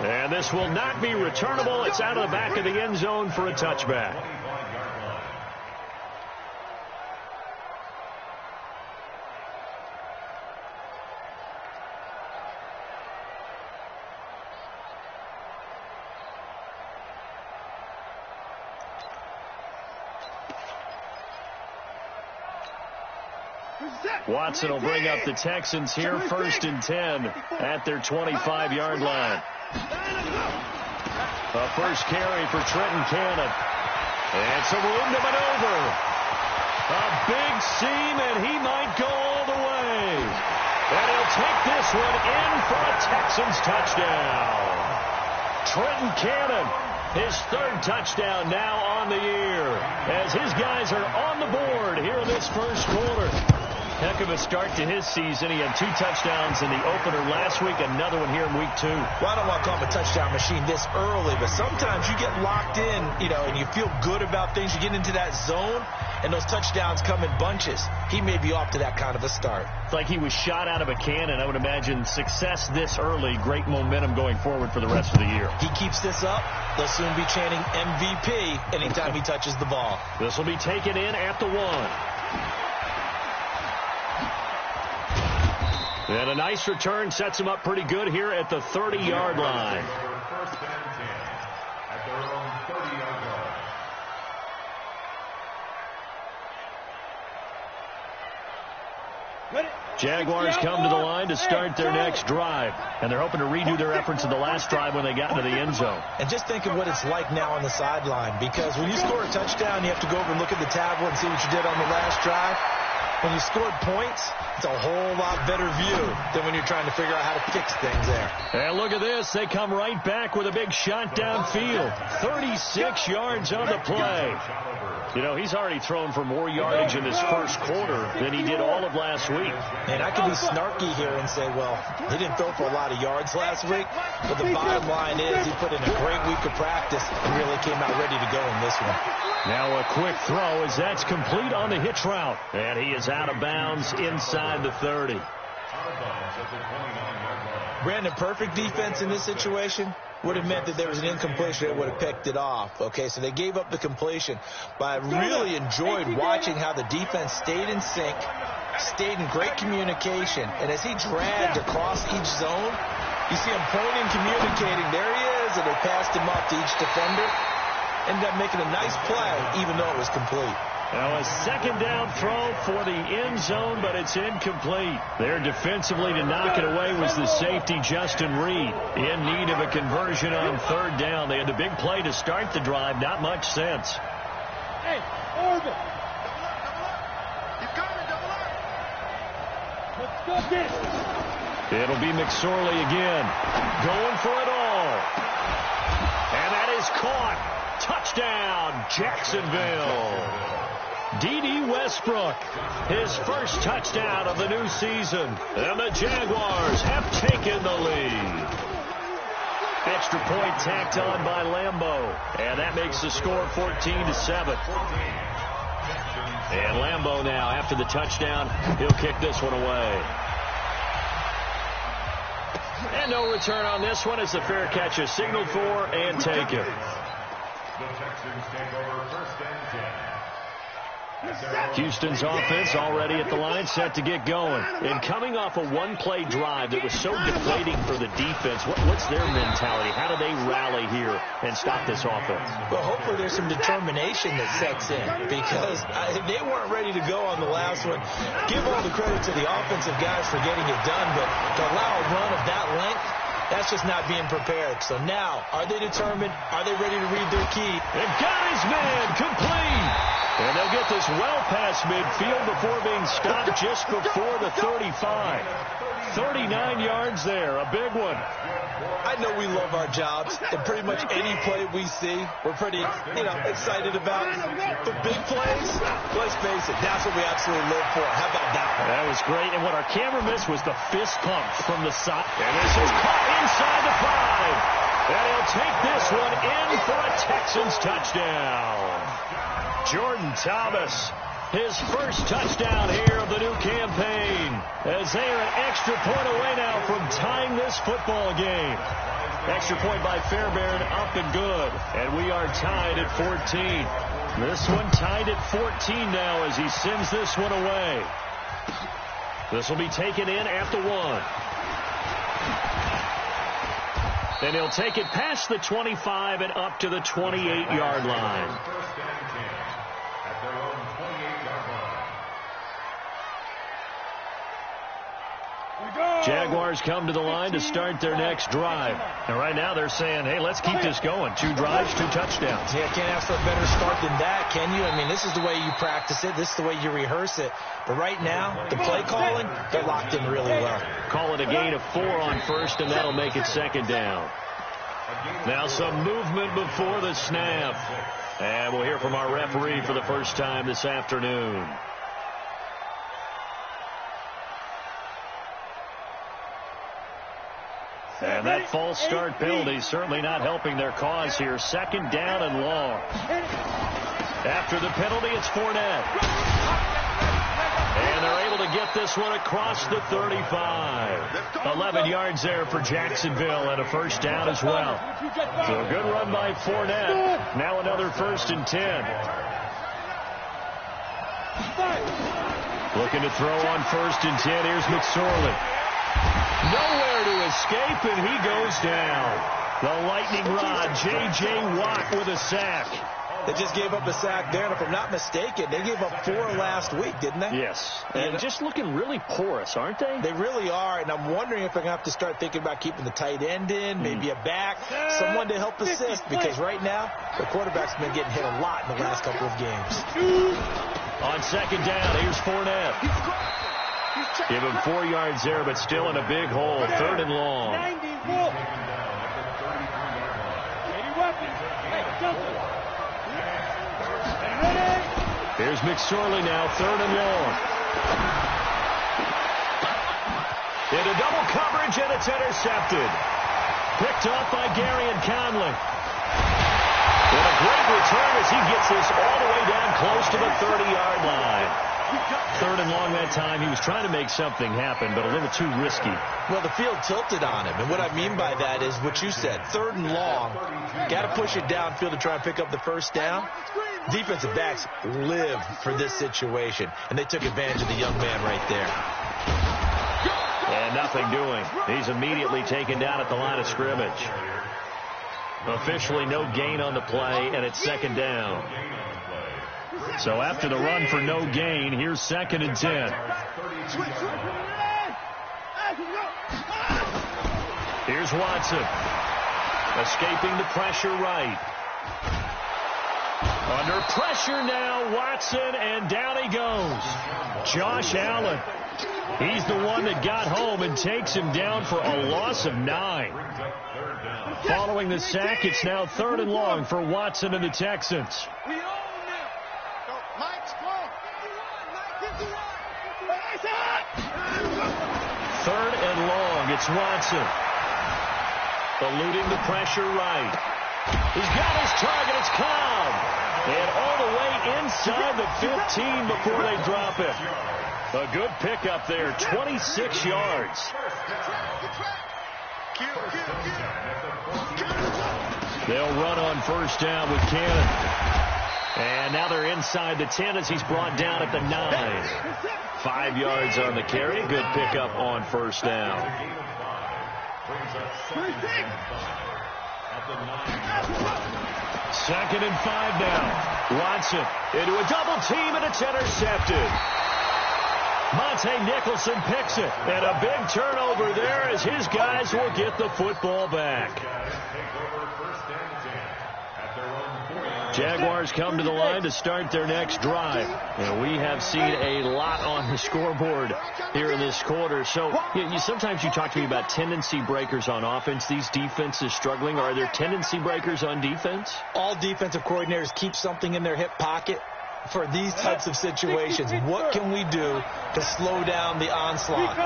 And this will not be returnable. It's out of the back of the end zone for a touchback. Watson will bring up the Texans here, 1st and 10 at their 25-yard line. A first carry for Trenton Cannon. And some room to maneuver. A big seam, and he might go all the way. And he'll take this one in for a Texans touchdown. Trenton Cannon, his 3rd touchdown now on the year, as his guys are on the board here in this first quarter. Heck of a start to his season. He had 2 touchdowns in the opener last week, another one here in week 2. Well, I don't want to call him a touchdown machine this early, but sometimes you get locked in, and you feel good about things. You get into that zone, and those touchdowns come in bunches. He may be off to that kind of a start. It's like he was shot out of a cannon. I would imagine success this early, great momentum going forward for the rest of the year. He keeps this up, they'll soon be chanting MVP anytime he touches the ball. This will be taken in at the 1. And a nice return sets him up pretty good here at the 30-yard line. Jaguars come to the line to start their next drive. And they're hoping to redo their efforts in the last drive when they got into the end zone. And just think of what it's like now on the sideline. Because when you score a touchdown, you have to go over and look at the tablet and see what you did on the last drive. When you scored points, it's a whole lot better view than when you're trying to figure out how to fix things there. And look at this. They come right back with a big shot downfield. 36 yards on the play. He's already thrown for more yardage in this first quarter than he did all of last week. And I could be snarky here and say, well, he didn't throw for a lot of yards last week. But the bottom line is he put in a great week of practice and really came out ready to go in this one. Now a quick throw as that's complete on the hitch route. And he is out of bounds inside the 30. Brandon, perfect defense in this situation would have meant that there was an incompletion that would have picked it off. Okay, so they gave up the completion. But I really enjoyed watching how the defense stayed in sync, stayed in great communication. And as he dragged across each zone, you see him pointing, communicating. There he is, and they passed him up to each defender. Ended up making a nice play, even though it was complete. Now a second down throw for the end zone, but it's incomplete. There defensively to knock it away was the safety, Justin Reed, in need of a conversion on 3rd down. They had the big play to start the drive. Not much sense. Hey, Oregon. You got it, double up. Let's go get it. It'll be McSorley again, going for it all. And that is caught. Touchdown, Jacksonville. D.D. Westbrook, his first touchdown of the new season. And the Jaguars have taken the lead. Extra point tacked on by Lambeau. And that makes the score 14-7. And Lambeau now, after the touchdown, he'll kick this one away. And no return on this one. It's a fair catch is signaled for and taken. The Texans take over 1st and 10. Houston's offense already at the line, set to get going. And coming off a one-play drive that was so deflating for the defense, what's their mentality? How do they rally here and stop this offense? Well, hopefully there's some determination that sets in, because they weren't ready to go on the last one. Give all the credit to the offensive guys for getting it done, but to allow a run of that length, that's just not being prepared. So now, are they determined? Are they ready to read their key? They've got his man complete. And they'll get this well past midfield before being stopped just before the 35. 39 yards there, a big one. I know we love our jobs, and pretty much any play we see, we're pretty, excited about. But big plays, let's face it, that's what we absolutely live for. How about that one? That was great, and what our camera missed was the fist pump from the side. And this is caught inside the 5. And he'll take this one in for a Texans touchdown. Jordan Thomas, his first touchdown here of the new campaign. as they are an extra point away now from tying this football game. Extra point by Fairbairn, up and good. And we are tied at 14. This one tied at 14 now as he sends this one away. This will be taken in at the 1. And he'll take it past the 25 and up to the 28-yard line. Jaguars come to the line to start their next drive. And right now they're saying, hey, let's keep this going. 2 drives, 2 touchdowns. Yeah, can't ask for a better start than that, can you? I mean, this is the way you practice it. This is the way you rehearse it. But right now, the play calling, they're locked in really well. Call it a gain of 4 on first, and that'll make it second down. Now some movement before the snap. And we'll hear from our referee for the first time this afternoon. And that false start penalty certainly not helping their cause here. Second down and long. After the penalty, it's Fournette. And they're able to get this one across the 35. 11 yards there for Jacksonville and a first down as well. So a good run by Fournette. Now another 1st and 10. Looking to throw on 1st and 10. Here's McSorley. Nowhere to escape, and he goes down. The lightning rod, J.J. Watt with a sack. They just gave up a sack there, and if I'm not mistaken, they gave up 4 last week, didn't they? Yes. And just looking really porous, aren't they? They really are, and I'm wondering if they're going to have to start thinking about keeping the tight end in, maybe a back, someone to help assist, because right now, the quarterback's been getting hit a lot in the last couple of games. On second down, here's Fournette. Give him 4 yards there, but still in a big hole. 3rd and long. Here's McSorley now, 3rd and long. Into double coverage, and it's intercepted. Picked off by Gary and Conley. And a great return as he gets this all the way down close to the 30-yard line. 3rd and long that time. He was trying to make something happen, but a little too risky. Well, the field tilted on him, and what I mean by that is what you said. 3rd and long, got to push it downfield to try and pick up the first down. Defensive backs live for this situation, and they took advantage of the young man right there. And nothing doing. He's immediately taken down at the line of scrimmage. Officially no gain on the play, and it's second down. So after the run for no gain, here's 2nd and 10. Here's Watson. Escaping the pressure right. Under pressure now, Watson, and down he goes. Josh Allen. He's the one that got home and takes him down for a loss of 9. Following the sack, it's now 3rd and long for Watson and the Texans. 3rd and long. It's Watson. Eluding the pressure right. He's got his target. It's Cobb. And all the way inside the 15 before they drop it. A good pickup there. 26 yards. They'll run on first down with Cannon. And now they're inside the 10 as he's brought down at the 9. 5 yards on the carry. Good pickup on first down. 2nd and 5 now. Watson into a double team, and it's intercepted. Monte Nicholson picks it. And a big turnover there as his guys will get the football back. Jaguars come to the line to start their next drive. And we have seen a lot on the scoreboard here in this quarter. So sometimes you talk to me about tendency breakers on offense. These defenses struggling. Are there tendency breakers on defense? All defensive coordinators keep something in their hip pocket for these types of situations. What can we do to slow down the onslaught?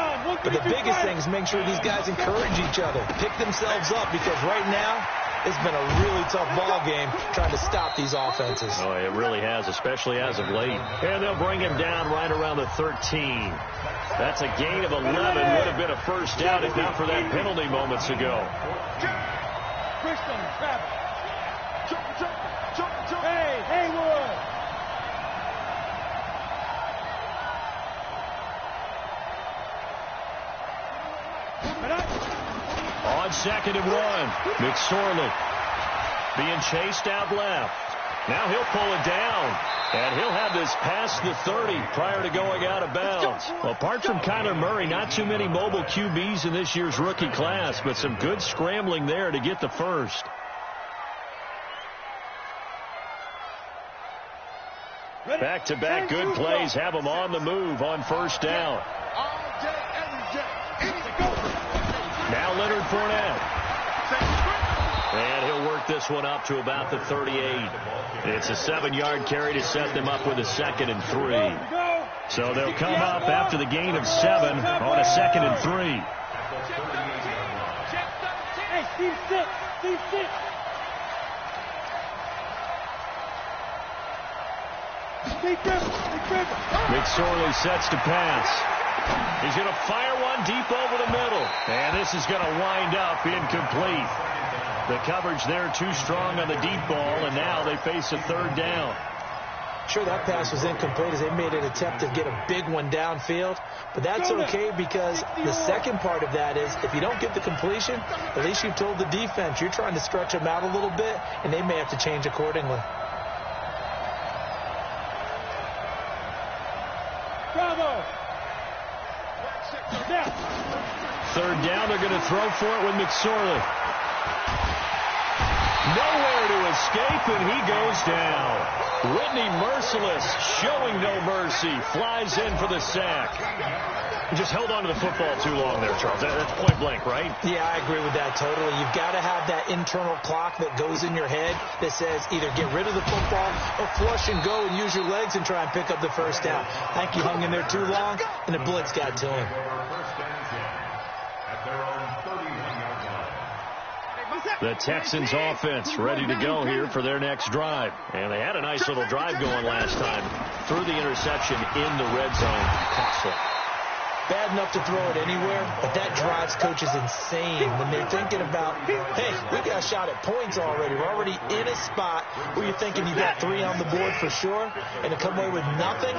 But the biggest thing is make sure these guys encourage each other, pick themselves up, because right now it's been a really tough ball game trying to stop these offenses. Oh, it really has, especially as of late. And they'll bring him down right around the 13. That's a gain of 11. Would have been a first down if not for that penalty moments ago. Hey, Haywood. On 2nd and 1, McSorley being chased out left. Now he'll pull it down, and he'll have this past the 30 prior to going out of bounds. Well, apart from Kyler Murray, not too many mobile QBs in this year's rookie class, but some good scrambling there to get the first. Back-to-back good plays have them on the move on first down. Now Leonard Fournette. And he'll work this one up to about the 38. It's a 7-yard carry to set them up with a 2nd and 3. So they'll come up after the gain of 7 on a 2nd and 3. Hey, Steve, sit. Steve, sit. McSorley sets to pass. He's going to fire one deep over the middle. And this is going to wind up incomplete. The coverage there too strong on the deep ball, and now they face a 3rd down. Sure, that pass was incomplete as they made an attempt to get a big one downfield. But that's okay because the second part of that is if you don't get the completion, at least you've told the defense you're trying to stretch them out a little bit, and they may have to change accordingly. Bravo. 3rd down, they're going to throw for it with McSorley. Nowhere to escape, and he goes down. Whitney Merciless, showing no mercy, flies in for the sack. He just held on to the football too long there, Charles. That's point blank, right? Yeah, I agree with that totally. You've got to have that internal clock that goes in your head that says either get rid of the football or flush and go and use your legs and try and pick up the first down. I think he hung in there too long, and the blitz got to him. The Texans offense ready to go here for their next drive. And they had a nice little drive going last time. Threw the interception in the red zone. Costly. Bad enough to throw it anywhere, but that drives coaches insane when they're thinking about, hey, we got a shot at points already. We're already in a spot where you're thinking you got 3 on the board for sure, and to come away with nothing,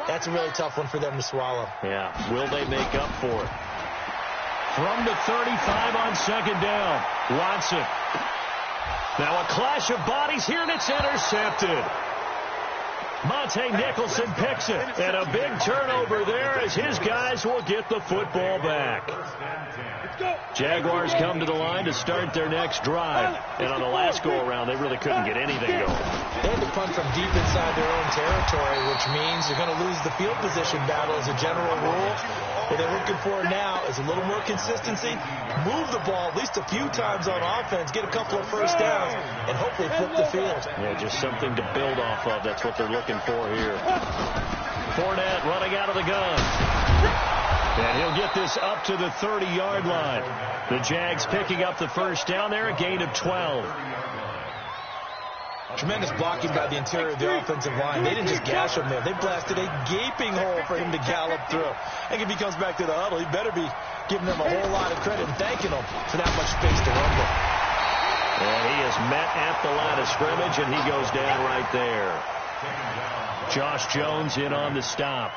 that's a really tough one for them to swallow. Yeah, will they make up for it? From the 35 on 2nd down, Watson. Now a clash of bodies here, and it's intercepted. Monte Nicholson picks it, and a big turnover there as his guys will get the football back. Jaguars come to the line to start their next drive, and on the last go-around, they really couldn't get anything going. They had to punt from deep inside their own territory, which means you're going to lose the field position battle as a general rule. What they're looking for now is a little more consistency, move the ball at least a few times on offense, get a couple of first downs, and hopefully flip the field. Yeah, just something to build off of. That's what they're looking for here. Fournette running out of the gun. And he'll get this up to the 30-yard line. The Jags picking up the first down there, a gain of 12. Tremendous blocking by the interior of the offensive line. They didn't just gash him there. They blasted a gaping hole for him to gallop through. I think if he comes back to the huddle, he better be giving them a whole lot of credit and thanking them for that much space to rumble. And he is met at the line of scrimmage, and he goes down right there. Josh Jones in on the stop.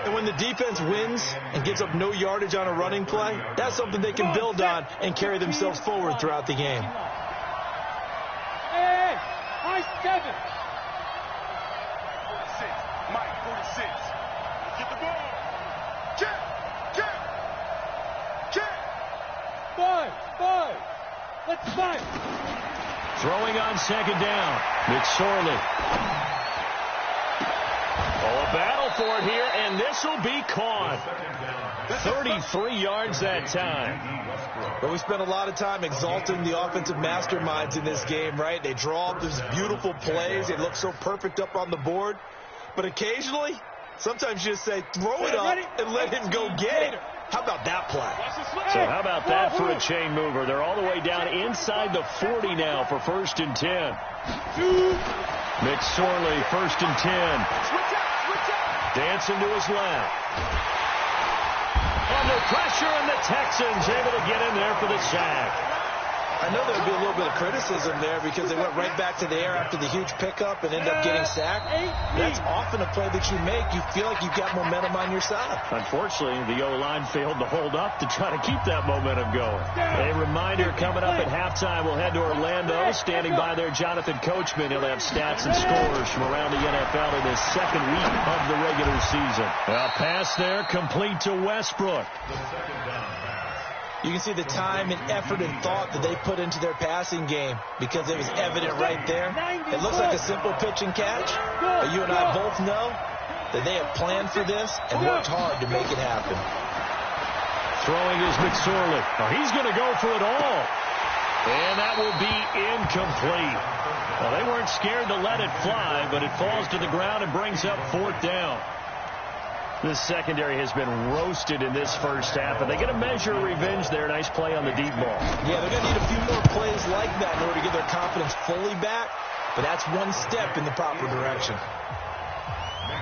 And when the defense wins and gives up no yardage on a running play, that's something they can build on and carry themselves forward throughout the game. Hey, high 7. 46. Mike, 46. Get the ball. Check. 5. Let's fight. Throwing on 2nd down. McSorley. Oh, a battle for it here, and this will be caught. 33 yards that time. But we spent a lot of time exalting the offensive masterminds in this game, right? They draw up these beautiful plays. They look so perfect up on the board. But occasionally, sometimes you just say, throw it up and let him go get it. How about that play? So how about that for a chain mover? They're all the way down inside the 40 now for 1st and 10. McSorley, 1st and 10. Dancing to his left. Under pressure, and the Texans able to get in there for the sack. I know there would be a little bit of criticism there because they went right back to the air after the huge pickup and end up getting sacked. That's often a play that you make. You feel like you've got momentum on your side. Unfortunately, the O-line failed to hold up to try to keep that momentum going. A reminder coming up at halftime, we'll head to Orlando. Standing by there, Jonathan Coachman. He'll have stats and scores from around the NFL in his second week of the regular season. A pass there, complete to Westbrook. You can see the time and effort and thought that they put into their passing game because it was evident right there. It looks like a simple pitch and catch, but you and I both know that they have planned for this and worked hard to make it happen. Throwing is McSorley. Oh, he's going to go for it all. And that will be incomplete. Well, they weren't scared to let it fly, but it falls to the ground and brings up 4th down. This secondary has been roasted in this first half, and they get a measure of revenge there. Nice play on the deep ball. Yeah, they're going to need a few more plays like that in order to get their confidence fully back, but that's one step in the proper direction.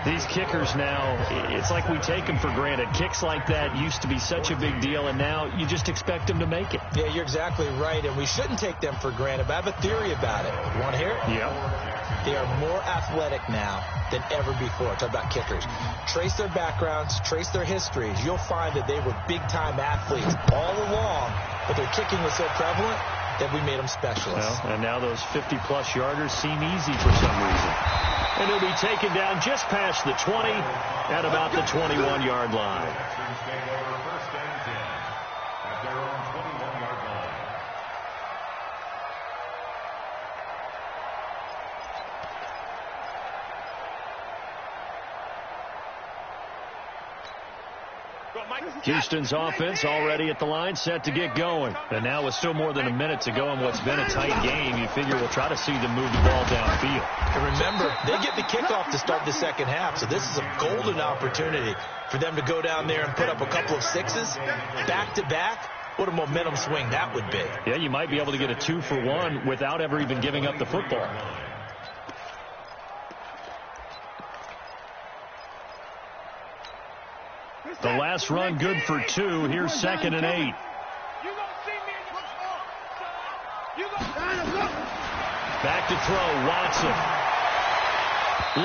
These kickers now, it's like we take them for granted. Kicks like that used to be such a big deal, and now you just expect them to make it. Yeah, you're exactly right, and we shouldn't take them for granted, but I have a theory about it. You want to hear it? Yeah. They are more athletic now than ever before. Talk about kickers. Trace their backgrounds, trace their histories. You'll find that they were big-time athletes all along, but their kicking was so prevalent that we made them specialists. Well, and now those 50-plus yarders seem easy for some reason. And he'll be taken down just past the 20 at about the 21-yard line. Houston's offense already at the line, set to get going. And now with still more than a minute to go in what's been a tight game, you figure we'll try to see them move the ball downfield. And remember, they get the kickoff to start the second half, so this is a golden opportunity for them to go down there and put up a couple of sixes back-to-back. What a momentum swing that would be. Yeah, you might be able to get a 2-for-1 without ever even giving up the football. The last run good for 2. Here's 2nd and 8. Back to throw, Watson.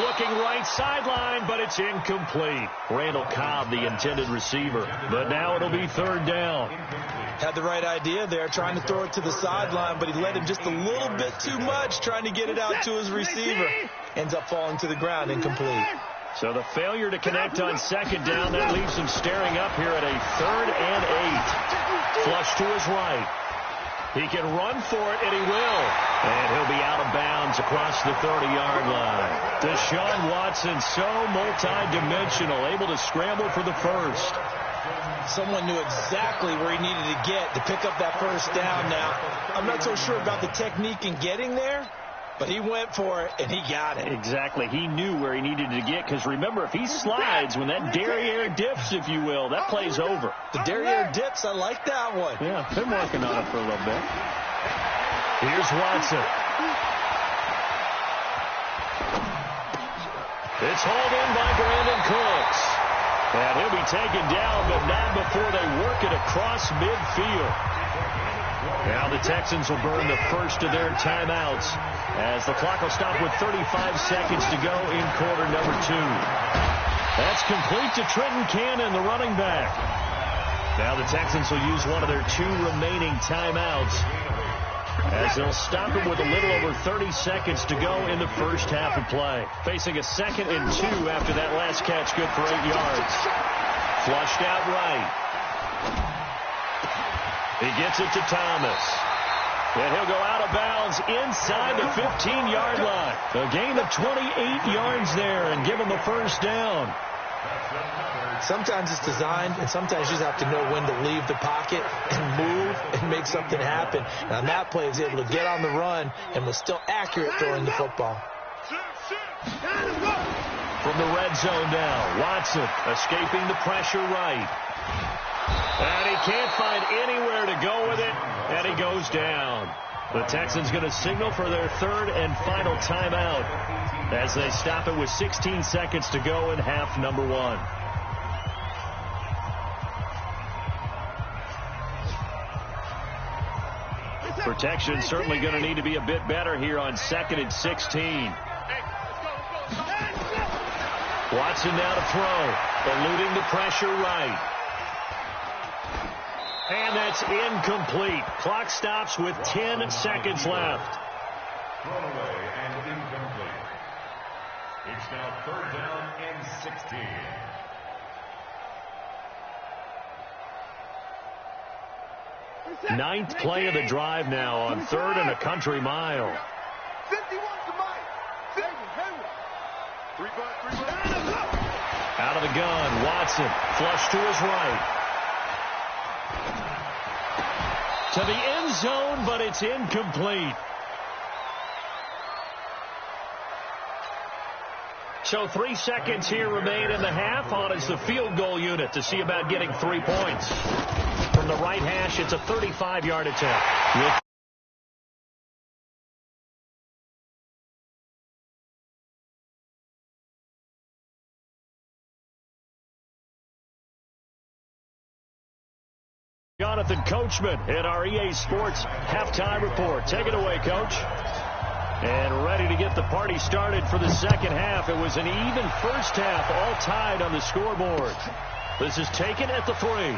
Looking right sideline, but it's incomplete. Randall Cobb, the intended receiver. But now it'll be 3rd down. Had the right idea there, trying to throw it to the sideline, but he led him just a little bit too much, trying to get it out to his receiver. Ends up falling to the ground, incomplete. So the failure to connect on 2nd down, that leaves him staring up here at a 3rd and 8. Flush to his right. He can run for it, and he will. And he'll be out of bounds across the 30-yard line. Deshaun Watson, so multi-dimensional, able to scramble for the first. Someone knew exactly where he needed to get to pick up that first down now. I'm not so sure about the technique in getting there, but he went for it, and he got it. Exactly. He knew where he needed to get, because remember, if he slides, when that derriere dips, if you will, that play's over. The derriere dips, I like that one. Yeah, been working on it for a little bit. Here's Watson. It's hauled in by Brandon Cooks. And he'll be taken down, but not before they work it across midfield. Now the Texans will burn the first of their timeouts as the clock will stop with 35 seconds to go in quarter number 2. That's complete to Trenton Cannon, the running back. Now the Texans will use one of their 2 remaining timeouts as they'll stop it with a little over 30 seconds to go in the first half of play. Facing a 2nd and 2 after that last catch, good for 8 yards. Flushed out right. He gets it to Thomas. And he'll go out of bounds inside the 15-yard line. A gain of 28 yards there and give him the first down. Sometimes it's designed, and sometimes you just have to know when to leave the pocket and move and make something happen. And on that play, he was able to get on the run and was still accurate throwing the football. From the red zone now, Watson escaping the pressure right. And he can't find anywhere to go with it, and he goes down. The Texans going to signal for their third and final timeout as they stop it with 16 seconds to go in half number one. Protection certainly going to need to be a bit better here on 2nd and 16. Watson now to throw, eluding the pressure right. And that's incomplete. Clock stops with 10 seconds left. Thrown away and incomplete. It's now 3rd down and 16. Ninth play of the drive now on 3rd and a country mile. 51 to Mike. Out of the gun, Watson, flush to his right. To the end zone, but it's incomplete. So 3 seconds here remain in the half. On is the field goal unit to see about getting 3 points. From the right hash, it's a 35-yard attempt. Jonathan Coachman at our EA Sports halftime report. Take it away, Coach. And ready to get the party started for the second half. It was an even first half, all tied on the scoreboard. This is taken at the 3.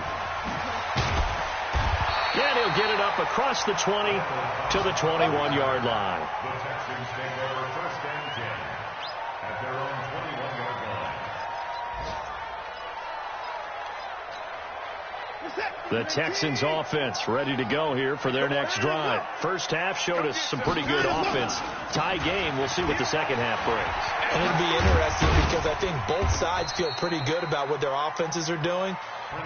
And he'll get it up across the 20 to the 21-yard line. The Texans take their 1st and 10 at their own 21-yard line. The Texans offense ready to go here for their next drive. First half showed us some pretty good offense. Tie game. We'll see what the second half brings. And it'll be interesting because I think both sides feel pretty good about what their offenses are doing.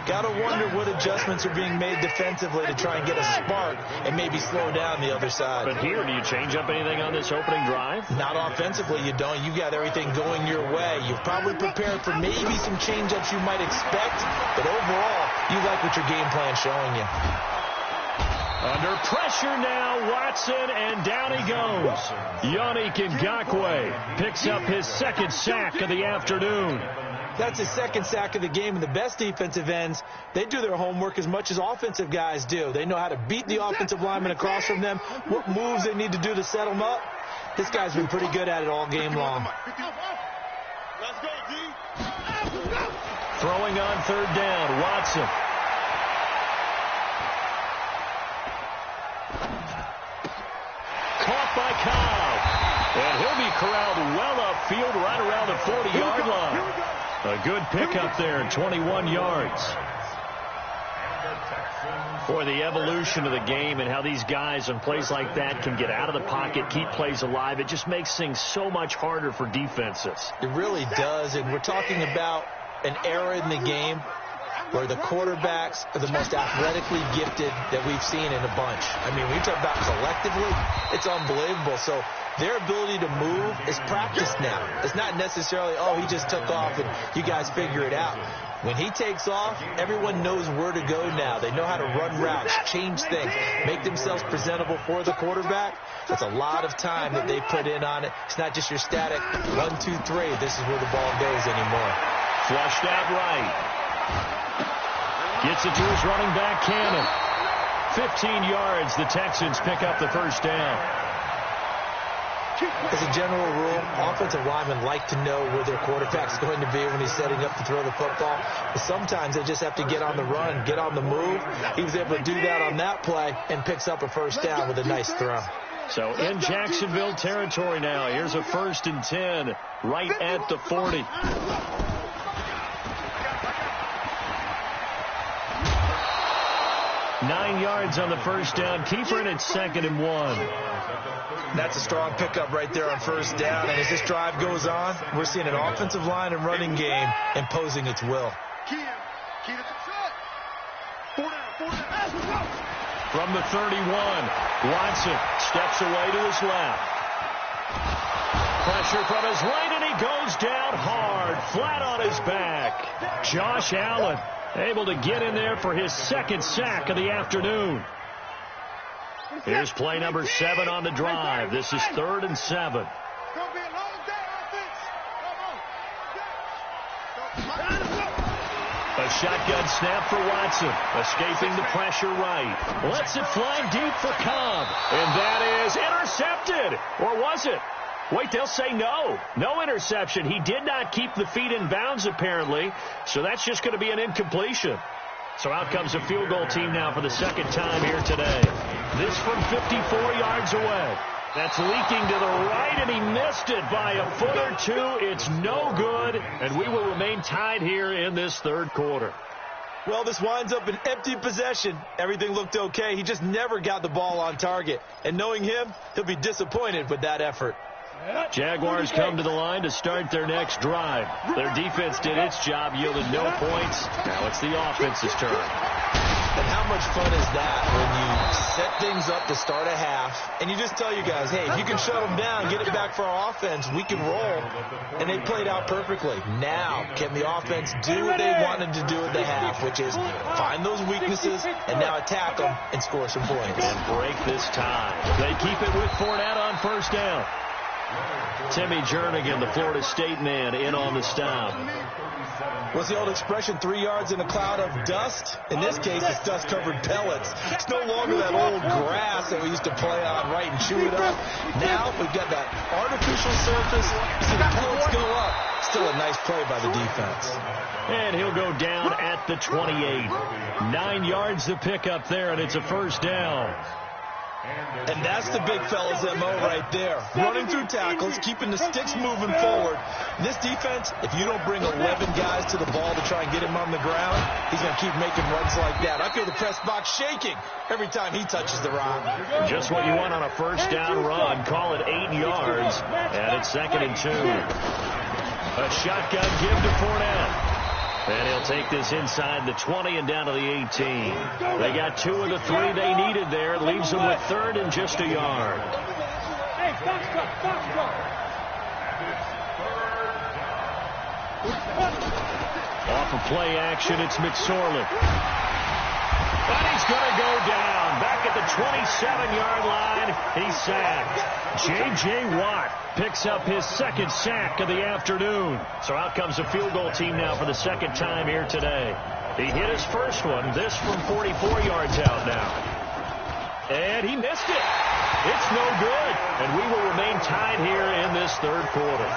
Got to wonder what adjustments are being made defensively to try and get a spark and maybe slow down the other side. But here, do you change up anything on this opening drive? Not offensively, you don't. You got everything going your way. You've probably prepared for maybe some change-ups you might expect, but overall, you like what your game plan's showing you. Under pressure now, Watson, and down he goes. Yannick Ngakoue picks up his 2nd sack of the afternoon. That's his 2nd sack of the game, and the best defensive ends, they do their homework as much as offensive guys do. They know how to beat the offensive lineman across from them, what moves they need to do to set them up. This guy's been pretty good at it all game long. Let's go, D. Throwing on 3rd down, Watson. Caught by Cobb. And he'll be corralled well upfield right around the 40-yard line. A good pickup there, 21 yards. For the evolution of the game and how these guys on plays like that can get out of the pocket, keep plays alive, it just makes things so much harder for defenses. It really does, and we're talking about an era in the game where the quarterbacks are the most athletically gifted that we've seen in a bunch. I mean, when you talk about collectively, it's unbelievable. So their ability to move is practiced now. It's not necessarily, oh, he just took off and you guys figure it out. When he takes off, everyone knows where to go now. They know how to run routes, change things, make themselves presentable for the quarterback. That's a lot of time that they put in on it. It's not just your static 1, 2, 3. This is where the ball goes anymore. Flushed out right. Gets it to his running back, Cannon. 15 yards, the Texans pick up the 1st down. As a general rule, offensive linemen like to know where their quarterback's going to be when he's setting up to throw the football. But sometimes they just have to get on the run, get on the move. He was able to do that on that play and picks up a 1st down with a nice throw. So in Jacksonville territory now. Here's a 1st and 10 right at the 40. Nine yards on the 1st down. Keeper, and it's 2nd and 1. That's a strong pickup right there on 1st down. And as this drive goes on, we're seeing an offensive line and running game imposing its will. From the 31, Watson steps away to his left. Pressure from his right, and he goes down hard, flat on his back. Josh Allen able to get in there for his 2nd sack of the afternoon. Here's play number 7 on the drive. This is 3rd and 7. It's going to be a long day, offense. Come on. A shotgun snap for Watson. Escaping the pressure right. Lets it fly deep for Cobb. And that is intercepted. Or was it? Wait, they'll say no. No interception. He did not keep the feet in bounds, apparently. So that's just going to be an incompletion. So out comes a field goal team now for the second time here today. This from 54 yards away. That's leaking to the right, and he missed it by a foot or two. It's no good, and we will remain tied here in this third quarter. Well, this winds up an empty possession. Everything looked okay. He just never got the ball on target. And knowing him, he'll be disappointed with that effort. Jaguars come to the line to start their next drive. Their defense did its job, yielded no points. Now it's the offense's turn. And how much fun is that when you set things up to start a half, and you just tell you guys, hey, if you can shut them down, get it back for our offense, we can roll. And they played out perfectly. Now, can the offense do what they wanted to do at the half, which is find those weaknesses and now attack them and score some points. And break this tie. They keep it with Fournette on first down. Timmy Jernigan, the Florida State man, in on the stop. What's the old expression, 3 yards in a cloud of dust? In this case, it's dust-covered pellets. It's no longer that old grass that we used to play on, right, and chew it up. Now we've got that artificial surface. You see the pellets go up. Still a nice play by the defense. And he'll go down at the 28. 9 yards to pick up there, and it's a first down. And that's the big fella's MO right there. Running through tackles, keeping the sticks moving forward. This defense, if you don't bring 11 guys to the ball to try and get him on the ground, he's going to keep making runs like that. I feel the press box shaking every time he touches the rock. Just what you want on a first down run. Call it 8 yards. And it's 2nd and 2. A shotgun give to Fournette. And he'll take this inside the 20 and down to the 18. They got 2 of the 3 they needed there. Leaves them with 3rd and just a yard. Hey, stop. Off of play action, it's McSorley. But he's going to go down. Back at the 27-yard line, he's sacked. J.J. Watt picks up his 2nd sack of the afternoon. So out comes a field goal team now for the 2nd time here today. He hit his first one, this from 44 yards out now. And he missed it. It's no good. And we will remain tied here in this third quarter.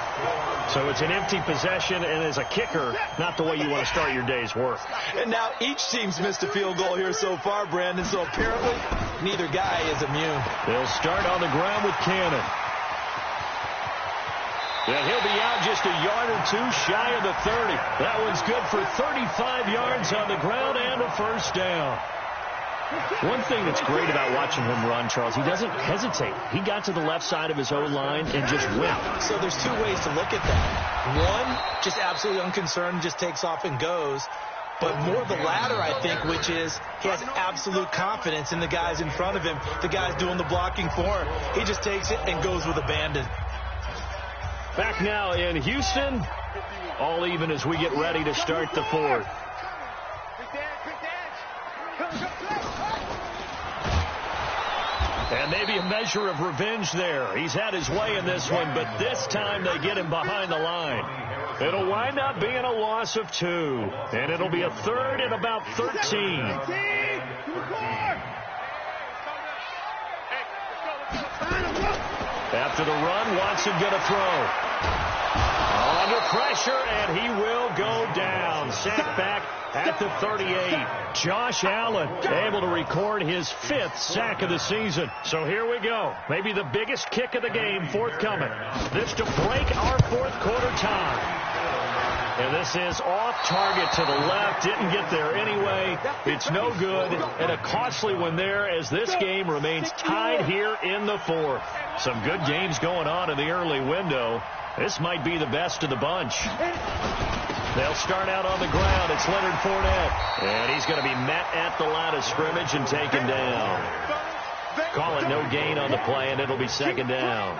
So it's an empty possession, and as a kicker, not the way you want to start your day's work. And now each team's missed a field goal here so far, Brandon, so apparently neither guy is immune. They'll start on the ground with Cannon. And he'll be out just a yard or two shy of the 30. That one's good for 35 yards on the ground and a first down. One thing that's great about watching him run, Charles, he doesn't hesitate. He got to the left side of his own line and just went. So there's 2 ways to look at that. One, just absolutely unconcerned, just takes off and goes. But more the latter, I think, which is he has absolute confidence in the guys in front of him, the guys doing the blocking for him. He just takes it and goes with abandon. Back now in Houston, all even as we get ready to start the fourth. And maybe a measure of revenge there. He's had his way in this one, but this time they get him behind the line. It'll wind up being a loss of 2, and it'll be a 3rd and about 13. After the run, Watson gonna throw. Under pressure, and he will go down. Sacked back at the 38. Josh Allen able to record his 5th sack of the season. So here we go. Maybe the biggest kick of the game forthcoming. This to break our fourth quarter tie. And this is off target to the left. Didn't get there anyway. It's no good. And a costly one there as this game remains tied here in the fourth. Some good games going on in the early window. This might be the best of the bunch. They'll start out on the ground. It's Leonard Fournette. And he's going to be met at the line of scrimmage and taken down. Call it no gain on the play, and it'll be 2nd down.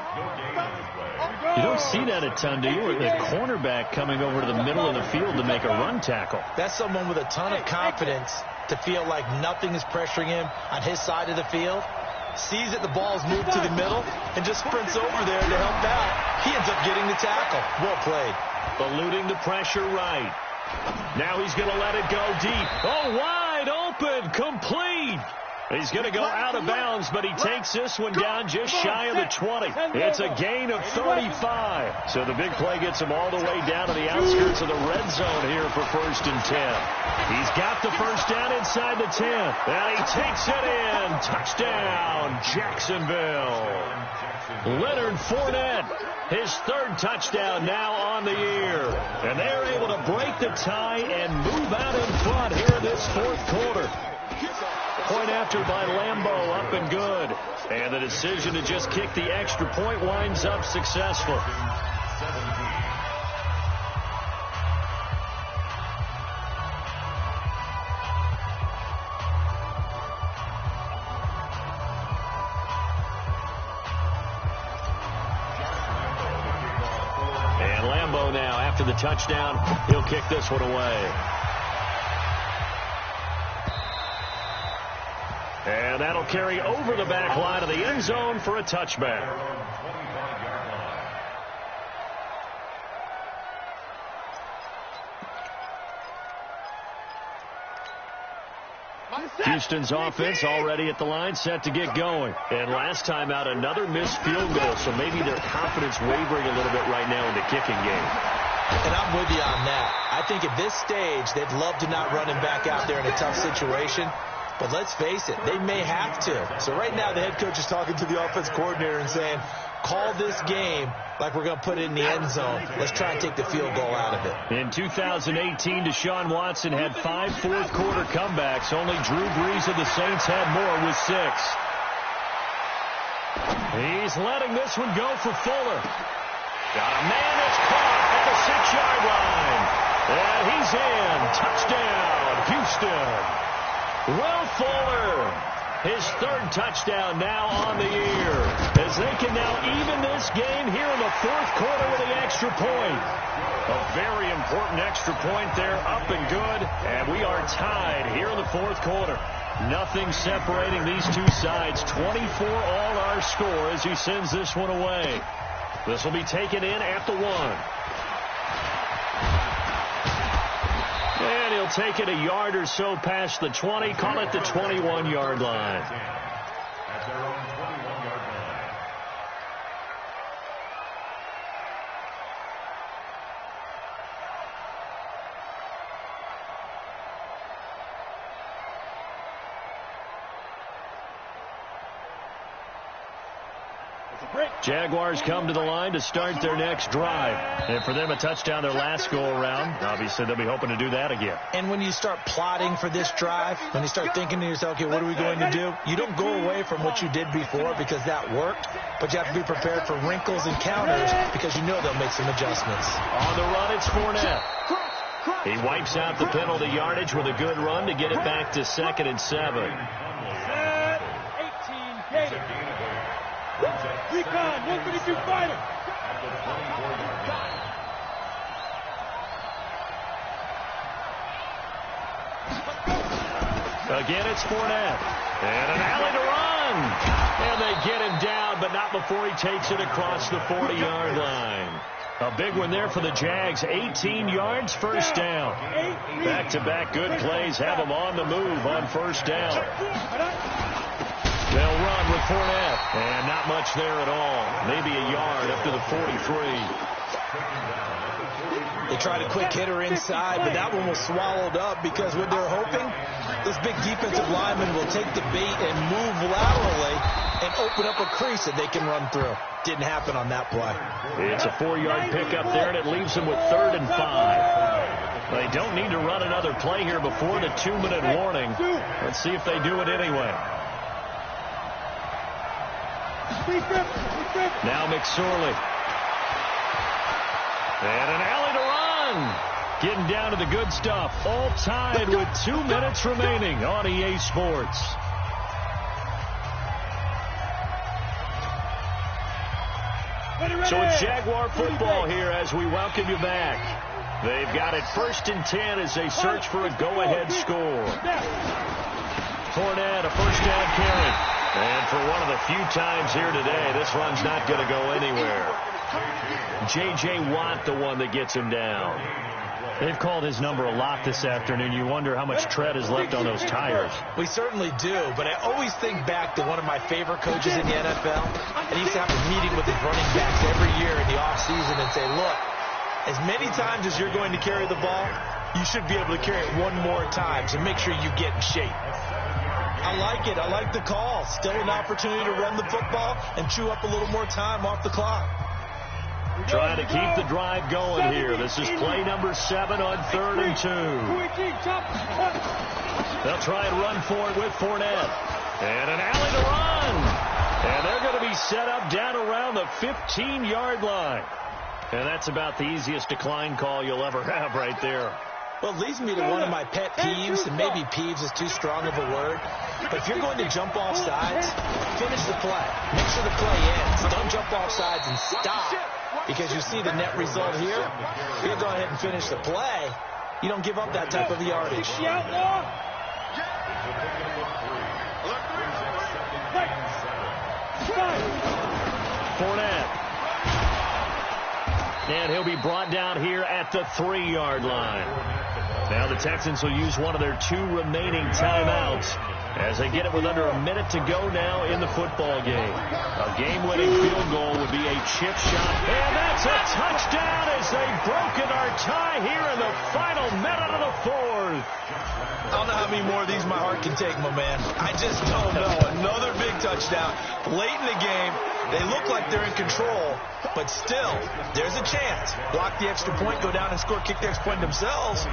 You don't see that a ton, do you? Or the cornerback coming over to the middle of the field to make a run tackle. That's someone with a ton of confidence to feel like nothing is pressuring him on his side of the field. sees that the ball's moved to the middle, and just sprints over there to help out. He ends up getting the tackle. Well played. Eluding the pressure right. Now he's going to let it go deep. Oh, wide open, complete. He's going to go out of bounds, but he takes this one down just shy of the 20. It's a gain of 35. So the big play gets him all the way down to the outskirts of the red zone here for 1st and 10. He's got the first down inside the 10. And he takes it in. Touchdown, Jacksonville. Leonard Fournette, his 3rd touchdown now on the year. And they're able to break the tie and move out in front here in this 4th quarter. Point after by Lambeau, up and good. And the decision to just kick the extra point winds up successful. And Lambeau now, after the touchdown, he'll kick this one away. And that'll carry over the back line of the end zone for a touchback. Houston's offense already at the line, set to get going. And last time out, another missed field goal, so maybe their confidence wavering a little bit right now in the kicking game. And I'm with you on that. I think at this stage, they'd love to not run him back out there in a tough situation. But let's face it, they may have to. So right now the head coach is talking to the offense coordinator and saying, call this game like we're going to put it in the end zone. Let's try and take the field goal out of it. In 2018, Deshaun Watson had 5 fourth-quarter comebacks. Only Drew Brees of the Saints had more with 6. He's letting this one go for Fuller. Got a man that's caught at the 6-yard line. And he's in. Touchdown, Houston. Will Fuller, his 3rd touchdown now on the year, as they can now even this game here in the 4th quarter with the extra point. A very important extra point there, up and good, and we are tied here in the 4th quarter. Nothing separating these two sides. 24 all our score as he sends this one away. This will be taken in at the 1. And he'll take it a yard or so past the 20. Call it the 21-yard line. At their own 21-yard line. Jaguars come to the line to start their next drive. And for them, a touchdown their last go-around. Obviously, they'll be hoping to do that again. And when you start plotting for this drive, when you start thinking to yourself, okay, what are we going to do? You don't go away from what you did before because that worked, but you have to be prepared for wrinkles and counters because you know they'll make some adjustments. On the run, it's Fournette. He wipes out the penalty yardage with a good run to get it back to 2nd and 7. 18, Gator. Recon, 152 fighter. Again, it's Fournette. And an alley to run. And they get him down, but not before he takes it across the 40-yard line. A big one there for the Jags. 18 yards, first down. Back-to-back good plays have them on the move on first down. They'll run with Fournette. And not much there at all. Maybe a yard up to the 43. They tried a quick hitter inside, but that one was swallowed up because what they're hoping, this big defensive lineman will take the bait and move laterally and open up a crease that they can run through. Didn't happen on that play. It's a 4-yard pickup there, and it leaves them with 3rd and 5. They don't need to run another play here before the 2-minute warning. Let's see if they do it anyway. Now McSorley. And an alley to run. Getting down to the good stuff. All tied with 2 minutes remaining on EA Sports. So it's Jaguar football here as we welcome you back. They've got it 1st and 10 as they search for a go-ahead score. Fournette, a first down carry. And for one of the few times here today, this run's not going to go anywhere. J.J. Watt, the one that gets him down. They've called his number a lot this afternoon. You wonder how much tread is left on those tires. We certainly do, but I always think back to one of my favorite coaches in the NFL, and he used to have a meeting with his running backs every year in the offseason and say, look, as many times as you're going to carry the ball, you should be able to carry it one more time, so make sure you get in shape. I like it. I like the call. Still an opportunity to run the football and chew up a little more time off the clock. Trying to keep the drive going here. This is play number 7 on 3rd and 2. They'll try and run for it with Fournette. And an alley to run. And they're going to be set up down around the 15-yard line. And that's about the easiest decline call you'll ever have right there. Well, it leads me to one of my pet peeves, and maybe peeves is too strong of a word, but if you're going to jump off sides, finish the play. Make sure the play ends. Don't jump off sides and stop, because you see the net result here. If you go ahead and finish the play, you don't give up that type of yardage. Fournette. And he'll be brought down here at the 3-yard line. Now the Texans will use one of their 2 remaining timeouts as they get it with under a minute to go now in the football game. A game-winning field goal would be a chip shot. And that's a touchdown as they've broken our tie here in the final minute of the 4th. I don't know how many more of these my heart can take, my man. I just don't know. Another big touchdown. Late in the game, they look like they're in control, but still, there's a chance. Block the extra point, go down and score, kick the extra point themselves.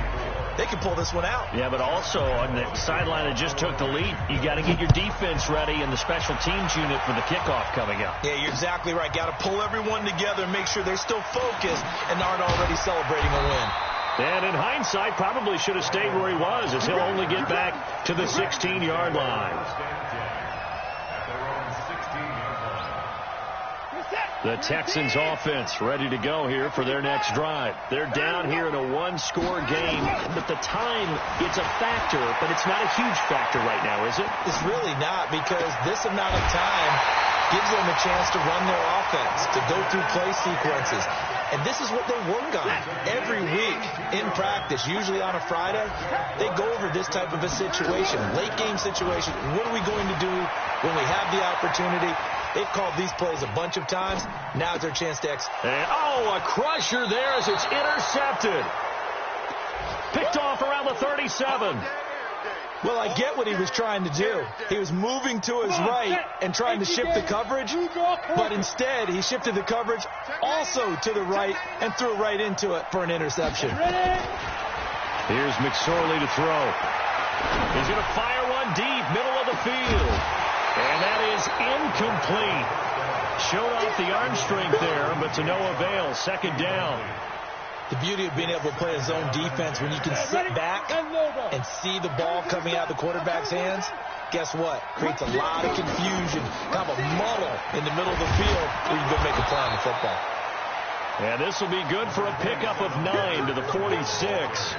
They can pull this one out. Yeah, but also on the sideline that just took the lead, you got to get your defense ready and the special teams unit for the kickoff coming up. Yeah, you're exactly right. Got to pull everyone together and make sure they're still focused and aren't already celebrating a win. And in hindsight, probably should have stayed where he was, as he'll only get back to the 16-yard line. The Texans offense ready to go here for their next drive. They're down here in a 1-score game, but the time, it's a factor, but it's not a huge factor right now, is it? It's really not, because this amount of time gives them a chance to run their offense, to go through play sequences. And this is what they work on every week in practice, usually on a Friday. They go over this type of a situation, late game situation. What are we going to do when we have the opportunity? They've called these plays a bunch of times. Now it's their chance to execute. And, a crusher there as it's intercepted. Picked off around the 37. Well, I get what he was trying to do. He was moving to his right and trying to shift the coverage, but instead he shifted the coverage also to the right and threw right into it for an interception. Here's McSorley to throw. He's going to fire one deep, middle of the field. And that is incomplete. Showed off the arm strength there, but to no avail. Second down. The beauty of being able to play a zone defense when you can sit back and see the ball coming out of the quarterback's hands, guess what? Creates a lot of confusion, kind of a muddle in the middle of the field where you go make a play on the football. And this will be good for a pickup of 9 to the 46.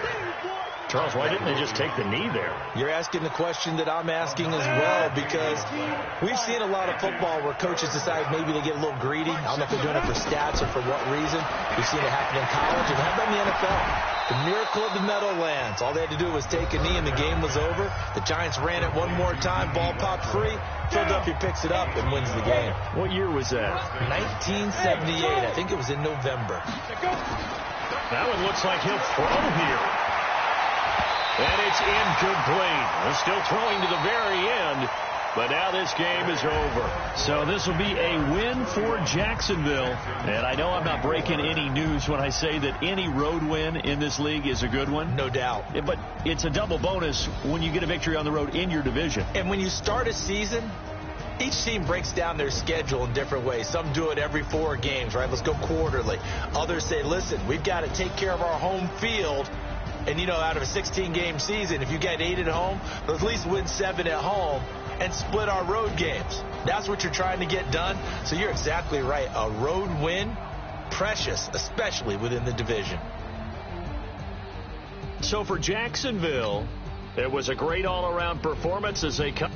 Charles, why didn't they just take the knee there? You're asking the question that I'm asking as well, because we've seen a lot of football where coaches decide maybe they get a little greedy. I don't know if they're doing it for stats or for what reason. We've seen it happen in college, and how about in the NFL? The miracle of the Meadowlands. All they had to do was take a knee, and the game was over. The Giants ran it one more time. Ball popped free. Philadelphia picks it up and wins the game. What year was that? 1978. I think it was in November. That one looks like he'll throw here. And it's incomplete. They're still throwing to the very end, but now this game is over. So this will be a win for Jacksonville. And I know I'm not breaking any news when I say that any road win in this league is a good one. No doubt. But it's a double bonus when you get a victory on the road in your division. And when you start a season, each team breaks down their schedule in different ways. Some do it every 4 games, right? Let's go quarterly. Others say, listen, we've got to take care of our home field. And, you know, out of a 16-game season, if you get 8 at home, at least win 7 at home and split our road games. That's what you're trying to get done. So you're exactly right. A road win, precious, especially within the division. So for Jacksonville, it was a great all-around performance as they come.